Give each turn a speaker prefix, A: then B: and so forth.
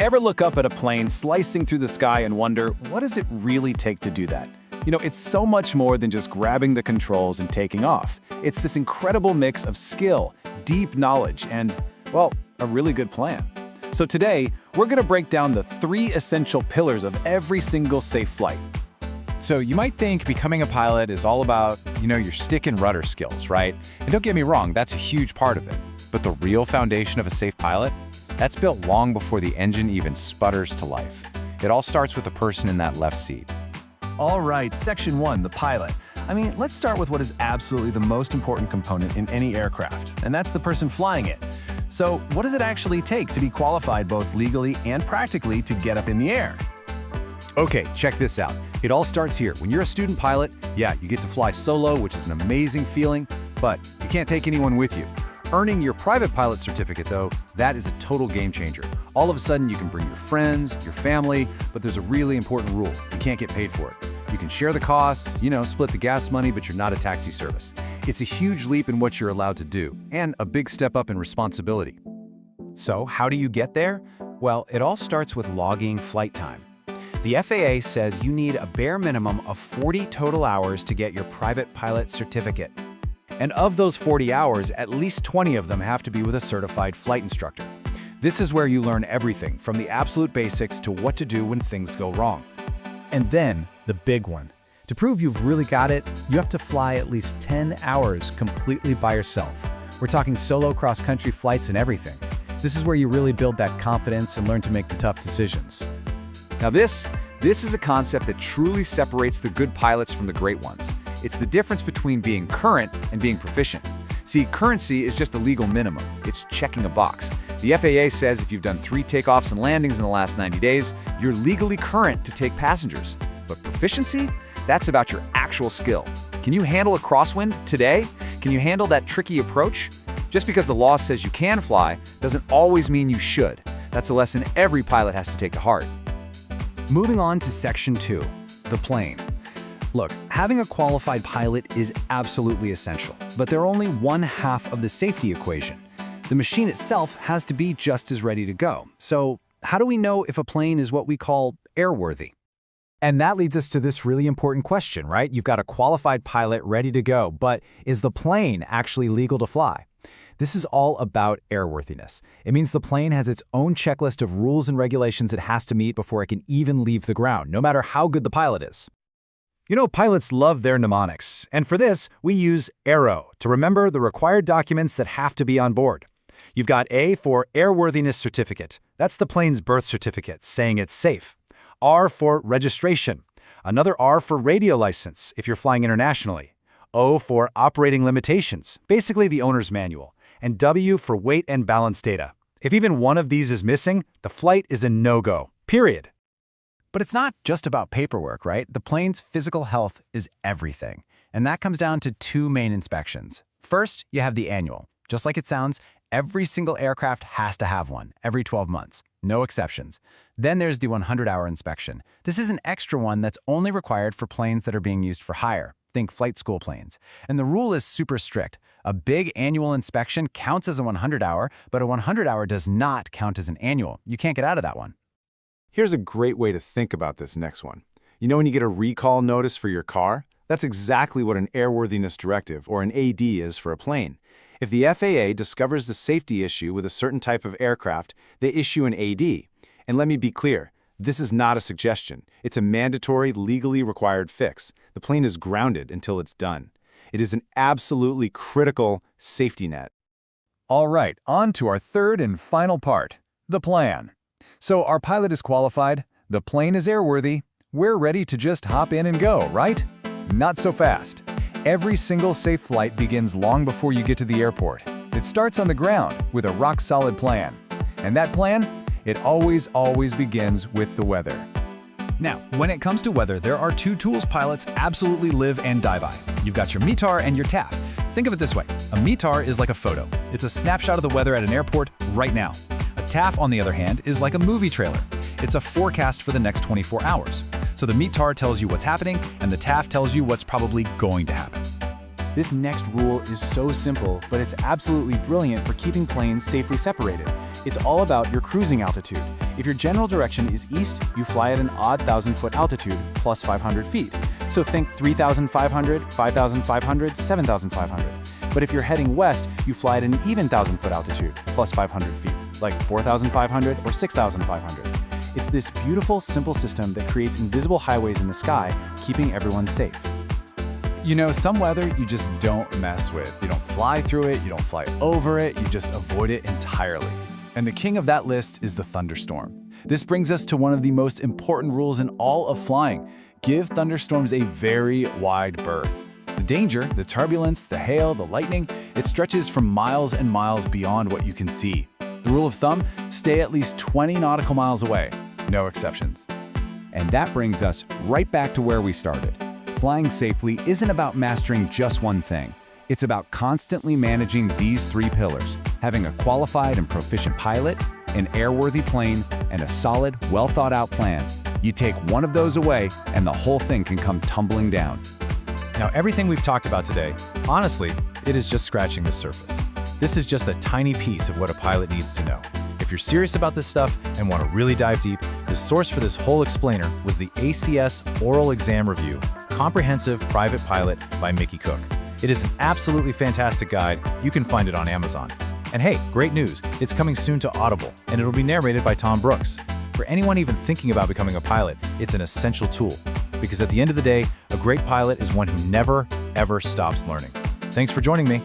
A: Ever look up at a plane slicing through the sky and wonder, what does it really take to do that? It's so much more than just grabbing the controls and taking off. It's this incredible mix of skill, deep knowledge, and, well, a really good plan. So today, we're going to break down the 3 essential pillars of every single safe flight.
B: So you might think becoming a pilot is all about, your stick and rudder skills, right? And don't get me wrong, that's a huge part of it. But the real foundation of a safe pilot? That's built long before the engine even sputters to life. It all starts with the person in that left seat.
A: All right, Section 1, the pilot. Let's start with what is absolutely the most important component in any aircraft, and that's the person flying it. So what does it actually take to be qualified both legally and practically to get up in the air?
B: Okay, check this out. It all starts here. When you're a student pilot, yeah, you get to fly solo, which is an amazing feeling, but you can't take anyone with you. Earning your private pilot certificate, though, that is a total game changer. All of a sudden, you can bring your friends, your family, but there's a really important rule. You can't get paid for it. You can share the costs, split the gas money, but you're not a taxi service. It's a huge leap in what you're allowed to do, and a big step up in responsibility. So, how do you get there? Well, it all starts with logging flight time. The FAA says you need a bare minimum of 40 total hours to get your private pilot certificate. And of those 40 hours, at least 20 of them have to be with a certified flight instructor. This is where you learn everything from the absolute basics to what to do when things go wrong.
C: And then, the big one. To prove you've really got it, you have to fly at least 10 hours completely by yourself. We're talking solo cross-country flights and everything. This is where you really build that confidence and learn to make the tough decisions.
B: Now this is a concept that truly separates the good pilots from the great ones. It's the difference between being current and being proficient. See, currency is just a legal minimum. It's checking a box. The FAA says if you've done 3 takeoffs and landings in the last 90 days, you're legally current to take passengers. But proficiency? That's about your actual skill. Can you handle a crosswind today? Can you handle that tricky approach? Just because the law says you can fly doesn't always mean you should. That's a lesson every pilot has to take to heart.
C: Moving on to Section 2, the plane. Look, having a qualified pilot is absolutely essential, but they're only one half of the safety equation. The machine itself has to be just as ready to go. So, how do we know if a plane is what we call airworthy? And that leads us to this really important question, right? You've got a qualified pilot ready to go, but is the plane actually legal to fly? This is all about airworthiness. It means the plane has its own checklist of rules and regulations it has to meet before it can even leave the ground, no matter how good the pilot is. Pilots love their mnemonics, and for this, we use AERO to remember the required documents that have to be on board. You've got A for Airworthiness Certificate. That's the plane's birth certificate, saying it's safe. R for Registration. Another R for Radio License, if you're flying internationally. O for Operating Limitations, basically the owner's manual. And W for Weight and Balance Data. If even one of these is missing, the flight is a no-go, period. But it's not just about paperwork, right? The plane's physical health is everything. And that comes down to 2 main inspections. First, you have the annual. Just like it sounds, every single aircraft has to have one, every 12 months. No exceptions. Then there's the 100-hour inspection. This is an extra one that's only required for planes that are being used for hire. Think flight school planes. And the rule is super strict. A big annual inspection counts as a 100-hour, but a 100-hour does not count as an annual. You can't get out of that one.
D: Here's a great way to think about this next one. When you get a recall notice for your car? That's exactly what an airworthiness directive, or an AD, is for a plane. If the FAA discovers the safety issue with a certain type of aircraft, they issue an AD. And let me be clear, this is not a suggestion. It's a mandatory, legally required fix. The plane is grounded until it's done. It is an absolutely critical safety net.
A: All right, on to our third and final part, the plan. So our pilot is qualified, the plane is airworthy, we're ready to just hop in and go, right? Not so fast. Every single safe flight begins long before you get to the airport. It starts on the ground with a rock-solid plan. And that plan? It always begins with the weather.
C: Now, when it comes to weather, there are 2 tools pilots absolutely live and die by. You've got your METAR and your TAF. Think of it this way. A METAR is like a photo. It's a snapshot of the weather at an airport right now. A TAF, on the other hand, is like a movie trailer. It's a forecast for the next 24 hours. So the METAR tells you what's happening, and the TAF tells you what's probably going to happen.
E: This next rule is so simple, but it's absolutely brilliant for keeping planes safely separated. It's all about your cruising altitude. If your general direction is east, you fly at an odd 1,000-foot altitude, plus 500 feet. So think 3,500, 5,500, 7,500. But if you're heading west, you fly at an even 1,000-foot altitude, plus 500 feet, like 4,500 or 6,500. It's this beautiful, simple system that creates invisible highways in the sky, keeping everyone safe.
A: You know, some weather you just don't mess with. You don't fly through it, you don't fly over it, you just avoid it entirely. And the king of that list is the thunderstorm. This brings us to one of the most important rules in all of flying. Give thunderstorms a very wide berth. The danger, the turbulence, the hail, the lightning, it stretches from miles and miles beyond what you can see. The rule of thumb, stay at least 20 nautical miles away. No exceptions.
B: And that brings us right back to where we started. Flying safely isn't about mastering just one thing. It's about constantly managing these three pillars, having a qualified and proficient pilot, an airworthy plane, and a solid, well-thought-out plan. You take one of those away, and the whole thing can come tumbling down.
E: Now, everything we've talked about today, honestly, it is just scratching the surface. This is just a tiny piece of what a pilot needs to know. If you're serious about this stuff and want to really dive deep, the source for this whole explainer was the ACS Oral Exam Review, Comprehensive Private Pilot by Mickey Cook. It is an absolutely fantastic guide. You can find it on Amazon. And hey, great news, it's coming soon to Audible, and it'll be narrated by Tom Brooks. For anyone even thinking about becoming a pilot, it's an essential tool. Because at the end of the day, a great pilot is one who never, ever stops learning. Thanks for joining me.